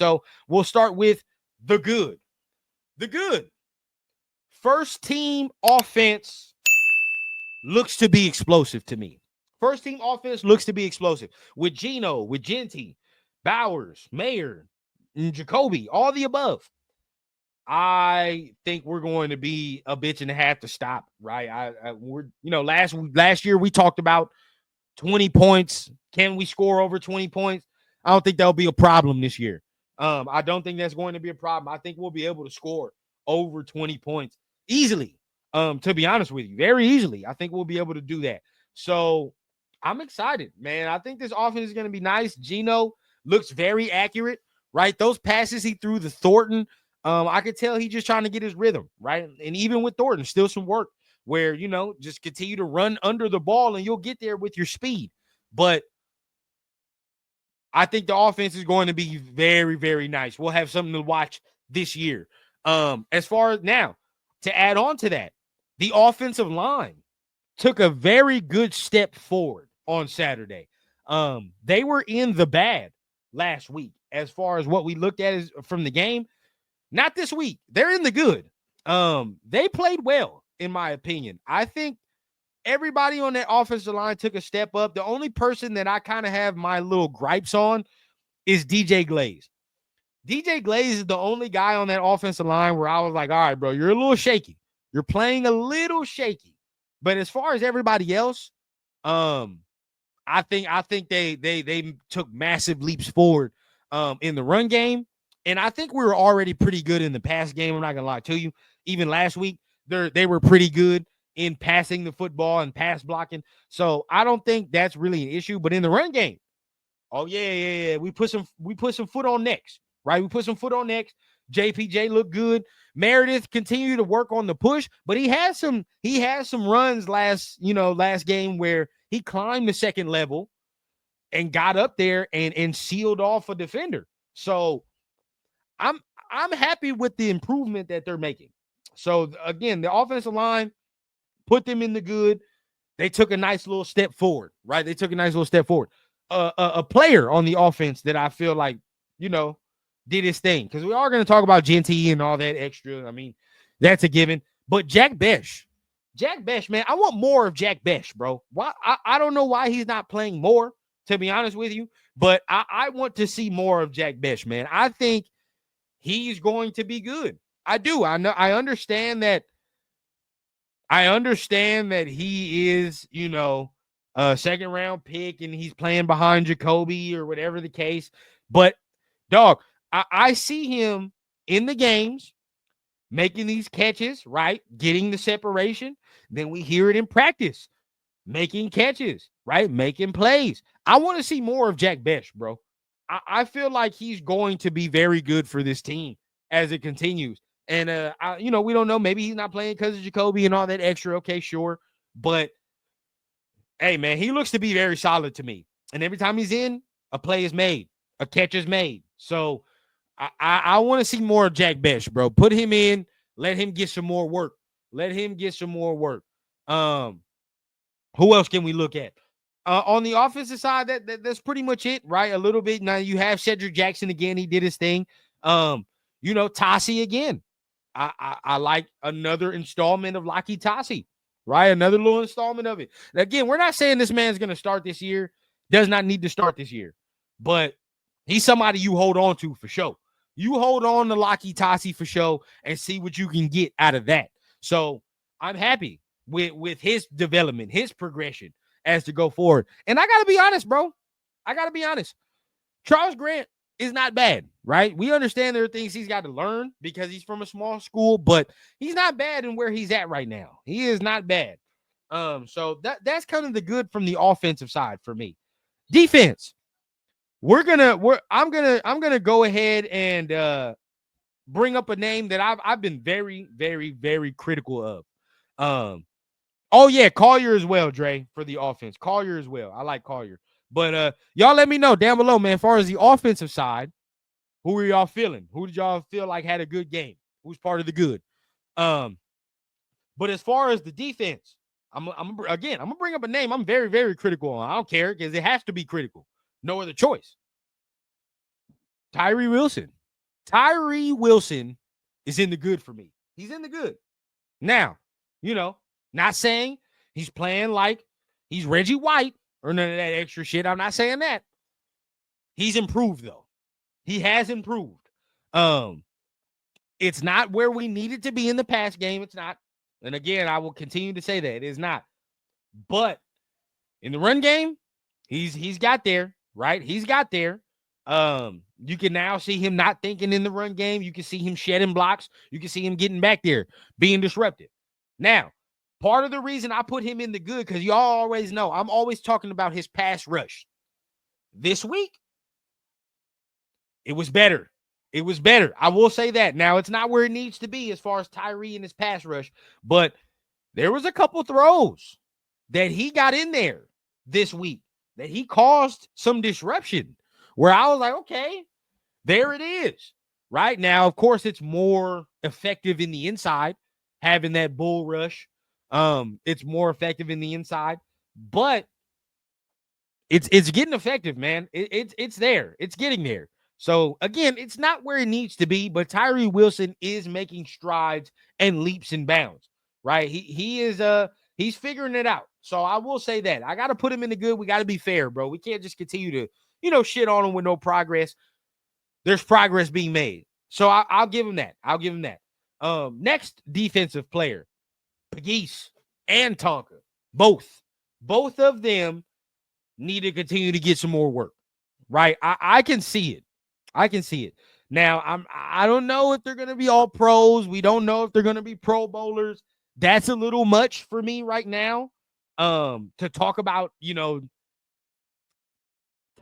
So we'll start with the good. The good. First team offense looks to be explosive to me. First team offense looks to be explosive with Geno, with Genty, Bowers, Mayer, and Jacoby, all the above. I think we're going to be a bitch and a half to stop, right? We're last year we talked about 20 points. Can we score over 20 points? I don't think that'll be a problem this year. I don't think that's going to be a problem. I think we'll be able to score over 20 points easily. To be honest with you, very easily. I think we'll be able to do that. So I'm excited, man. I think this offense is going to be nice. Geno looks very accurate, right? Those passes he threw to Thornton, I could tell he's just trying to get his rhythm, right? And even with Thornton, still some work where, just continue to run under the ball and you'll get there with your speed. But I think the offense is going to be very, very nice. We'll have something to watch this year. As far as now, to add on to that, the offensive line took a very good step forward on Saturday. They were in the bad last week as far as what we looked at from the game. Not this week. They're in the good. They played well, in my opinion. I think everybody on that offensive line took a step up. The only person that I kind of have my little gripes on is DJ Glaze. DJ Glaze is the only guy on that offensive line where I was like, all right, bro, you're a little shaky. You're playing a little shaky. But as far as everybody else, I think they took massive leaps forward in the run game. And I think we were already pretty good in the pass game. I'm not going to lie to you. Even last week, they were pretty good in passing the football and pass blocking. So I don't think that's really an issue. But in the run game, oh, yeah. We put some foot on necks, right? We put some foot on necks. JPJ looked good. Meredith continued to work on the push, but he had some runs last game where he climbed the second level and got up there and sealed off a defender. So I'm happy with the improvement that they're making. So again, the offensive line put them in the good. They took a nice little step forward, right? They took a nice little step forward. A player on the offense that I feel like, did his thing. Because we are going to talk about Genty and all that extra. I mean, that's a given. But Jack Besh, man, I want more of Jack Besh, bro. Why? I don't know why he's not playing more, to be honest with you. But I want to see more of Jack Besh, man. I think he's going to be good. I do. I know. I understand that he is, a second round pick and he's playing behind Jacoby or whatever the case. But, dog, I see him in the games making these catches, right? Getting the separation. Then we hear it in practice, making catches, right? Making plays. I want to see more of Jack Besh, bro. I feel like he's going to be very good for this team as it continues. And, we don't know. Maybe he's not playing because of Jacoby and all that extra. Okay, sure. But, hey, man, he looks to be very solid to me. And every time he's in, a play is made. A catch is made. So, I want to see more of Jack Besh, bro. Put him in. Let him get some more work. Who else can we look at? On the offensive side, that's pretty much it, right? A little bit. Now you have Cedric Jackson again. He did his thing. Tassi again. I like another installment of Laki Tassi, right? Another little installment of it. Again, we're not saying this man's going to start this year. Does not need to start this year. But he's somebody you hold on to for sure. You hold on to Laki Tassi for sure and see what you can get out of that. So I'm happy with his development, his progression as to go forward. And I got to be honest, bro. Charles Grant is not bad, right? We understand there are things he's got to learn because he's from a small school, but he's not bad in where he's at right now. He is not bad. So that's kind of the good from the offensive side for me. Defense. I'm gonna go ahead and bring up a name that I've been very, very, very critical of. Collier as well, Dre, for the offense. Collier as well. I like Collier. But y'all let me know down below, man, as far as the offensive side, who are y'all feeling? Who did y'all feel like had a good game? Who's part of the good? But as far as the defense, I'm gonna bring up a name I'm very, very critical on. I don't care because it has to be critical. No other choice. Tyree Wilson. Tyree Wilson is in the good for me. He's in the good. Now, not saying he's playing like he's Reggie White or none of that extra shit. I'm not saying that. He's improved, though. He has improved. It's not where we needed to be in the pass game. It's not. And again, I will continue to say that it is not. But in the run game, he's got there, right? He's got there. You can now see him not thinking in the run game. You can see him shedding blocks. You can see him getting back there, being disruptive. Now, part of the reason I put him in the good, because y'all always know I'm always talking about his pass rush. This week, it was better. It was better. I will say that. Now, it's not where it needs to be as far as Tyree and his pass rush, but there was a couple throws that he got in there this week that he caused some disruption where I was like, okay, there it is. Right now, of course, it's more effective in the inside, having that bull rush. It's more effective in the inside, but it's getting effective, man. It's there. It's getting there. So again, it's not where it needs to be, but Tyree Wilson is making strides and leaps and bounds. Right? He's figuring it out. So I will say that. I got to put him in the good. We got to be fair, bro. We can't just continue to, shit on him with no progress. There's progress being made. So I'll give him that. I'll give him that. Next defensive player, Pegues and Tonka. Both of them need to continue to get some more work. Right? I can see it. I can see it. Now, I don't know if they're going to be all pros. We don't know if they're going to be pro bowlers. That's a little much for me right now. To talk about,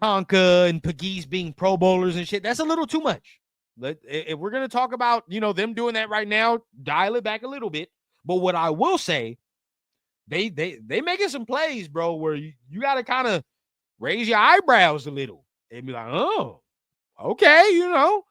Tonka and Pegues being pro bowlers and shit. That's a little too much. If we're going to talk about, them doing that right now, dial it back a little bit. But what I will say, they making some plays, bro, where you got to kind of raise your eyebrows a little and be like, oh, okay,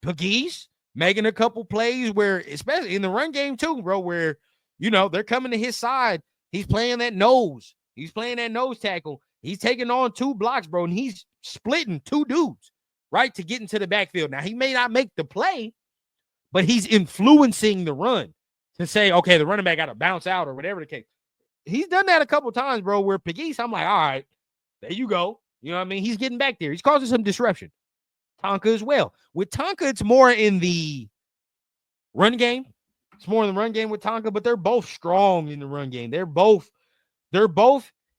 Pegues making a couple plays where, especially in the run game too, bro, where, they're coming to his side. He's playing that nose. He's playing that nose tackle. He's taking on 2 blocks, bro, and he's splitting 2 dudes, right, to get into the backfield. Now, he may not make the play, but he's influencing the run to say, okay, the running back got to bounce out or whatever the case. He's done that a couple times, bro, where Pegues, I'm like, all right, there you go. You know what I mean? He's getting back there. He's causing some disruption. Tonka as well. With Tonka, it's more in the run game. It's more in the run game with Tonka, but they're both strong in the run game. They're both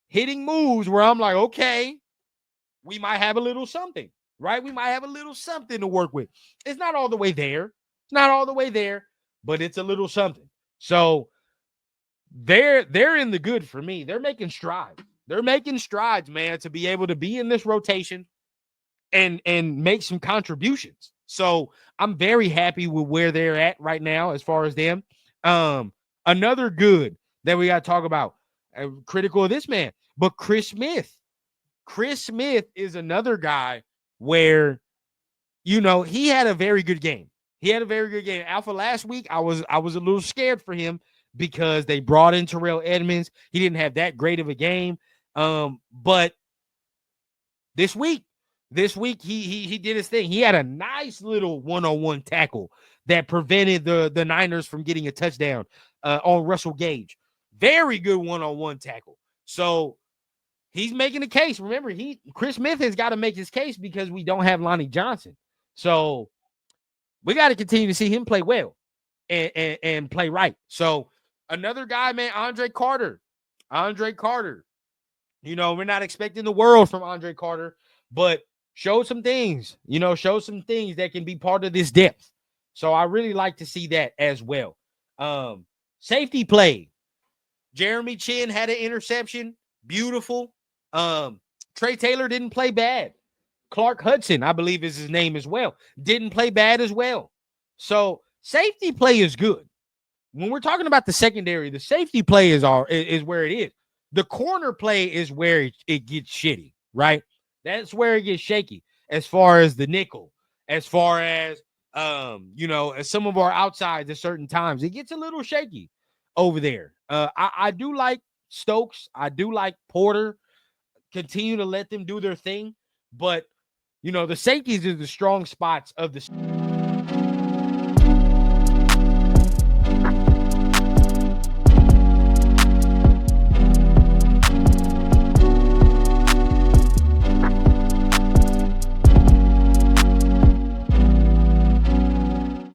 hitting moves where I'm like, okay, we might have a little something, right? We might have a little something to work with. It's not all the way there. It's not all the way there, but it's a little something. So they're in the good for me. They're making strides. They're making strides, man, to be able to be in this rotation and make some contributions. So I'm very happy with where they're at right now as far as them. Another good that we got to talk about, critical of this man, but Chris Smith. Chris Smith is another guy where, he had a very good game. He had a very good game. Alpha last week, I was a little scared for him because they brought in Terrell Edmonds. He didn't have that great of a game. But this week he did his thing. He had a nice little one-on-one tackle that prevented the Niners from getting a touchdown on Russell Gage. Very good one-on-one tackle. So he's making a case. Remember, Chris Smith has got to make his case because we don't have Lonnie Johnson. So we got to continue to see him play well and play right. So another guy, man, Andre Carter. We're not expecting the world from Andre Carter, but show some things, that can be part of this depth. So I really like to see that as well. Safety play. Jeremy Chin had an interception. Beautiful. Trey Taylor didn't play bad. Clark Hudson, I believe is his name as well, didn't play bad as well. So safety play is good. When we're talking about the secondary, the safety play is where it is. The corner play is where it gets shitty, right? That's where it gets shaky as far as the nickel, as far as, as some of our outsides at certain times. It gets a little shaky over there. I do like Stokes. I do like Porter. Continue to let them do their thing. But, You know, the safeties are the strong spots of the